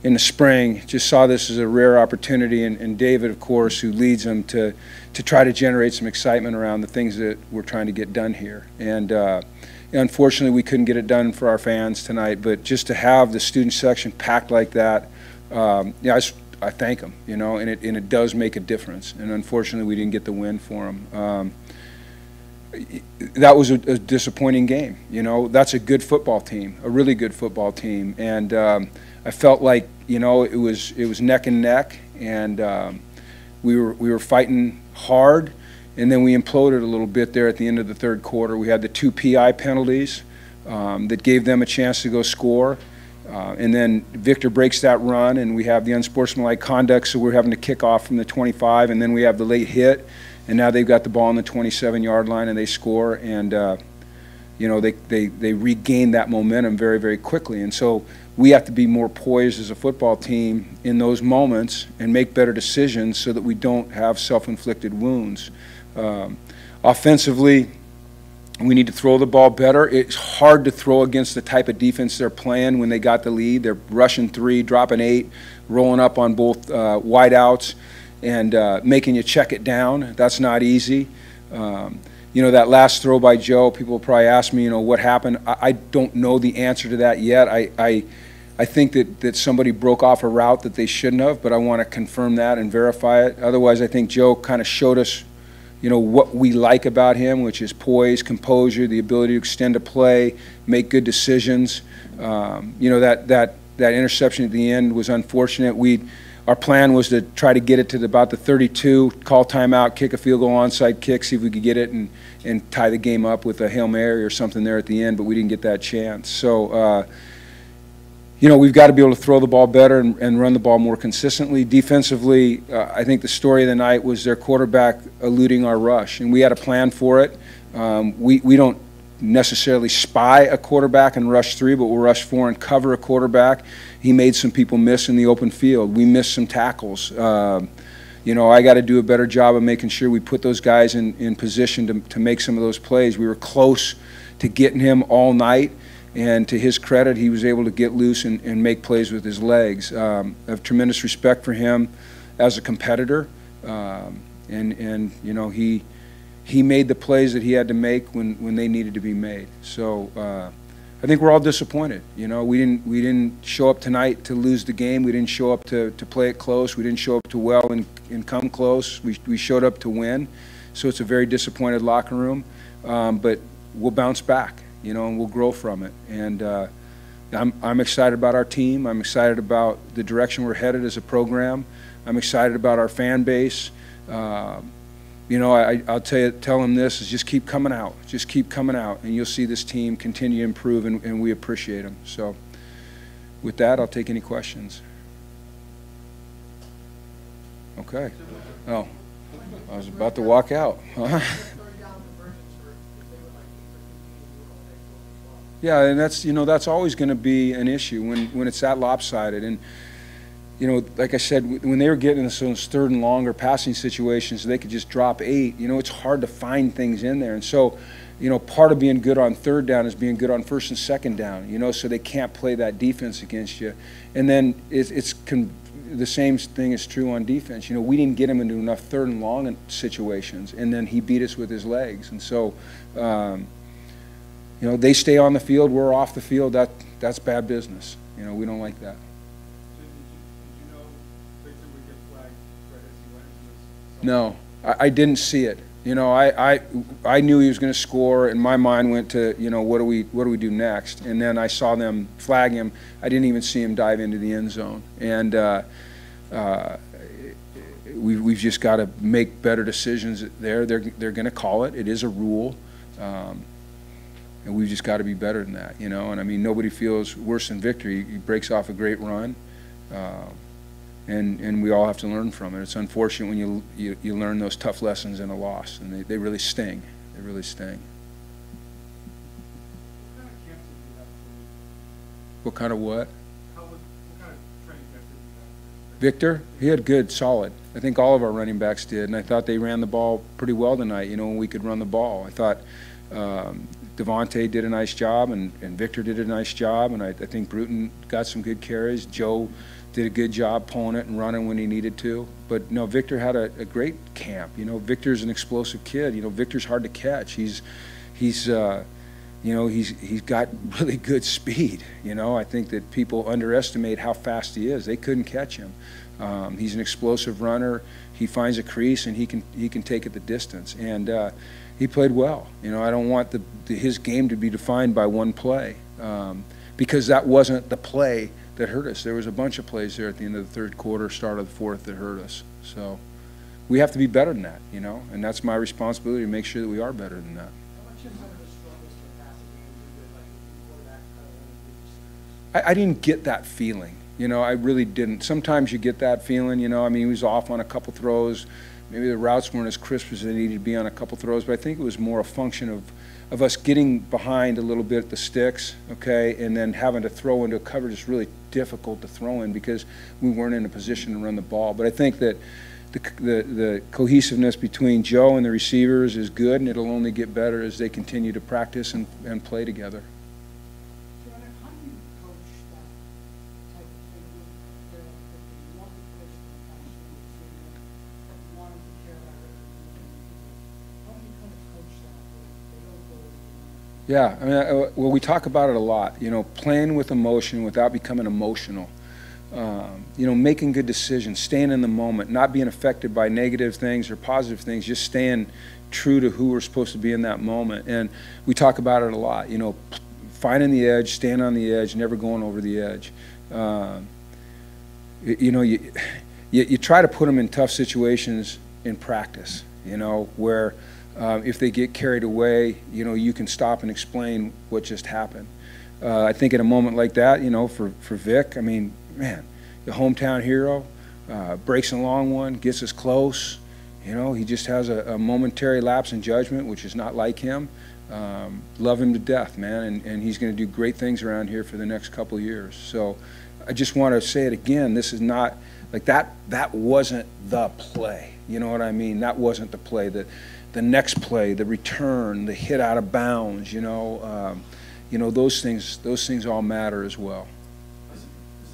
in the spring, just saw this as a rare opportunity, and David, of course, who leads them, to try to generate some excitement around the things that we're trying to get done here. And unfortunately, we couldn't get it done for our fans tonight, but just to have the student section packed like that, yeah, I thank them, you know, and it does make a difference. And unfortunately, we didn't get the win for them. That was a disappointing game. You know, that's a good football team, a really good football team, and I felt like, you know, it was neck and neck, and we were fighting hard, and then we imploded a little bit there at the end of the third quarter. We had the 2 PI penalties that gave them a chance to go score, and then Victor breaks that run, and we have the unsportsmanlike conduct, so we're having to kick off from the 25, and then we have the late hit, and now they've got the ball on the 27-yard line, and they score, and you know, they regain that momentum very, very quickly. And so we have to be more poised as a football team in those moments and make better decisions so that we don't have self-inflicted wounds. Offensively, we need to throw the ball better. It's hard to throw against the type of defense they're playing when they got the lead. They're rushing 3, dropping 8, rolling up on both wideouts, and making you check it down. That's not easy. You know, that last throw by Joe, people will probably ask me, you know, what happened. I don't know the answer to that yet. I think that somebody broke off a route that they shouldn't have, but I want to confirm that and verify it. Otherwise, I think Joe kind of showed us, you know, what we like about him, which is poise, composure, the ability to extend a play, make good decisions. You know, that interception at the end was unfortunate. Our plan was to try to get it to about the 32, call timeout, kick a field goal, onside kick, see if we could get it and tie the game up with a Hail Mary or something there at the end, but we didn't get that chance. So, you know, we've got to be able to throw the ball better and run the ball more consistently. Defensively, I think the story of the night was their quarterback eluding our rush, and we had a plan for it. We don't necessarily spy a quarterback and rush 3, but we'll rush 4 and cover a quarterback. He made some people miss in the open field. We missed some tackles. You know, I got to do a better job of making sure we put those guys in position to make some of those plays. We were close to getting him all night, and to his credit, he was able to get loose and make plays with his legs. I have tremendous respect for him as a competitor, and you know, he made the plays that he had to make when they needed to be made. So I think we're all disappointed. You know, we didn't show up tonight to lose the game. We didn't show up to play it close. We didn't show up to well and come close. We showed up to win. So it's a very disappointed locker room. But we'll bounce back, you know, and we'll grow from it. And I'm excited about our team. I'm excited about the direction we're headed as a program. I'm excited about our fan base. You know, I'll tell them this, is just keep coming out. Just keep coming out, and you'll see this team continue to improve, and we appreciate them. So with that, I'll take any questions. Okay. Oh, I was about to walk out. Yeah, and that's, you know, that's always going to be an issue when it's that lopsided. And you know, like I said, when they were getting into those 3rd and longer passing situations, they could just drop 8. You know, it's hard to find things in there. And so, you know, part of being good on 3rd down is being good on 1st and 2nd down, you know, so they can't play that defense against you. And then the same thing is true on defense. You know, we didn't get him into enough 3rd and long situations, and then he beat us with his legs. And so, you know, they stay on the field, we're off the field. That's bad business. You know, we don't like that. No, I didn't see it. You know, I knew he was going to score, and my mind went to, you know, what do we do next? And then I saw them flag him. I didn't even see him dive into the end zone. And we've just got to make better decisions there. They're going to call it. It is a rule, and we've just got to be better than that. You know, and I mean, nobody feels worse than Victor. He breaks off a great run. And we all have to learn from it. It's unfortunate when you learn those tough lessons in a loss, and they really sting. They really sting. What kind of what? What kind of training camp did you have? Victor, he had good, solid. I think all of our running backs did, and I thought they ran the ball pretty well tonight, you know, when we could run the ball. I thought Devontae did a nice job, and Victor did a nice job, and I think Bruton got some good carries. Joe did a good job pulling it and running when he needed to. But no, Victor had a great camp. You know, Victor's an explosive kid. You know, Victor's hard to catch. He's got really good speed. You know, I think that people underestimate how fast he is. They couldn't catch him. He's an explosive runner. He finds a crease and he can take it the distance. And he played well. You know, I don't want his game to be defined by one play, because that wasn't the play that hurt us. There was a bunch of plays there at the end of the third quarter, start of the fourth that hurt us. So we have to be better than that, you know, and that's my responsibility to make sure that we are better than that. How much of some of the struggles for passing games with, like, the quarterback kind of I didn't get that feeling. You know, I really didn't. Sometimes you get that feeling, you know. I mean, he was off on a couple throws. Maybe the routes weren't as crisp as they needed to be on a couple throws, but I think it was more a function of us getting behind a little bit at the sticks, okay, and then having to throw into a coverage is really difficult to throw in because we weren't in a position to run the ball. But I think that the cohesiveness between Joe and the receivers is good, and it'll only get better as they continue to practice and play together. How do you coach that type of thing with the want to play from the passion, you want them to care about it? How do you kind of coach that they don't go over the line? Yeah, I mean, well, we talk about it a lot, you know, playing with emotion without becoming emotional. You know, making good decisions, staying in the moment, not being affected by negative things or positive things, just staying true to who we're supposed to be in that moment. And we talk about it a lot, you know, finding the edge, staying on the edge, never going over the edge. You know, you try to put them in tough situations in practice, you know, where if they get carried away, you know, you can stop and explain what just happened. I think in a moment like that, you know, for Vic, I mean, man, the hometown hero, breaks a long one, gets us close. You know, he just has a momentary lapse in judgment, which is not like him. Love him to death, man, and he's going to do great things around here for the next couple of years. So I just want to say it again, this is not, like that wasn't the play. You know what I mean? That wasn't the play. The next play, the return, the hit out of bounds, you know, those things all matter as well. Is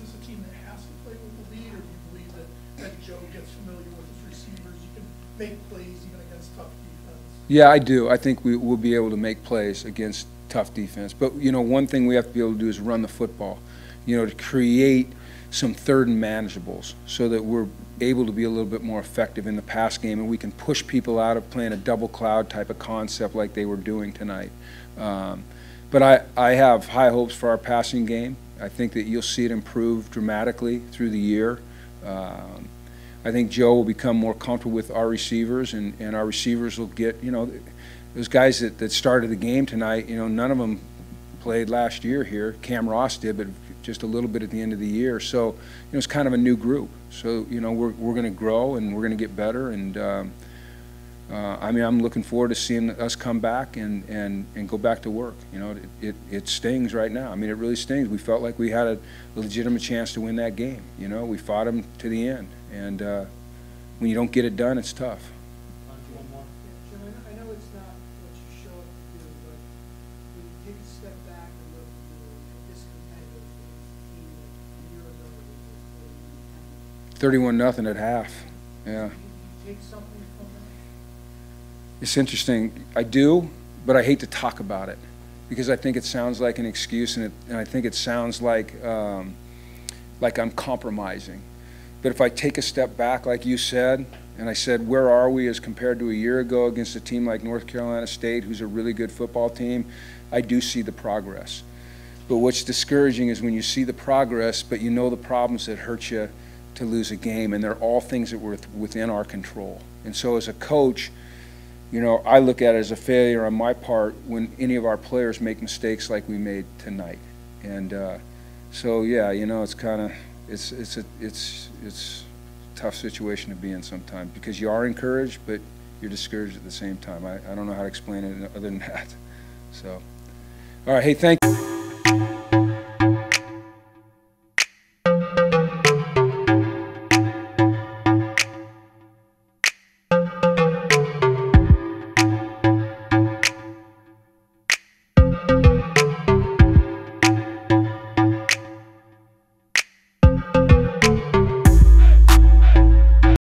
this a team that has to play with the lead, or do you believe that Joe gets familiar with his receivers? You can make plays even against tough defense. Yeah, I do. I think we will be able to make plays against tough defense. But, you know, one thing we have to be able to do is run the football, you know, to create some third and manageables so that we're able to be a little bit more effective in the pass game, and we can push people out of playing a double cloud type of concept like they were doing tonight. But I have high hopes for our passing game. I think that you'll see it improve dramatically through the year. I think Joe will become more comfortable with our receivers, and our receivers will get, you know, those guys that started the game tonight, you know, none of them played last year here. Cam Ross did, but just a little bit at the end of the year. So, you know, it's kind of a new group. So, you know, we're going to grow and we're going to get better. And I mean, I'm looking forward to seeing us come back and go back to work. You know, it stings right now. I mean, it really stings. We felt like we had a legitimate chance to win that game. You know, we fought them to the end. And when you don't get it done, it's tough. Jim, I know it's not what you show up to do, but when you take a step back and look at this competitive team that a year ago was 31-0 at half. Yeah. you take something from that? It's interesting. I do, but I hate to talk about it because I think it sounds like an excuse, and I think it sounds like I'm compromising. But if I take a step back, like you said, and I said, where are we as compared to a year ago against a team like North Carolina State, who's a really good football team, I do see the progress. But what's discouraging is when you see the progress, but you know the problems that hurt you to lose a game, and they're all things that were within our control. And so as a coach, you know, I look at it as a failure on my part when any of our players make mistakes like we made tonight. And so, yeah, you know, it's kind of, it's a tough situation to be in sometimes because you are encouraged, but you're discouraged at the same time. I don't know how to explain it other than that. So, all right, hey, thank you.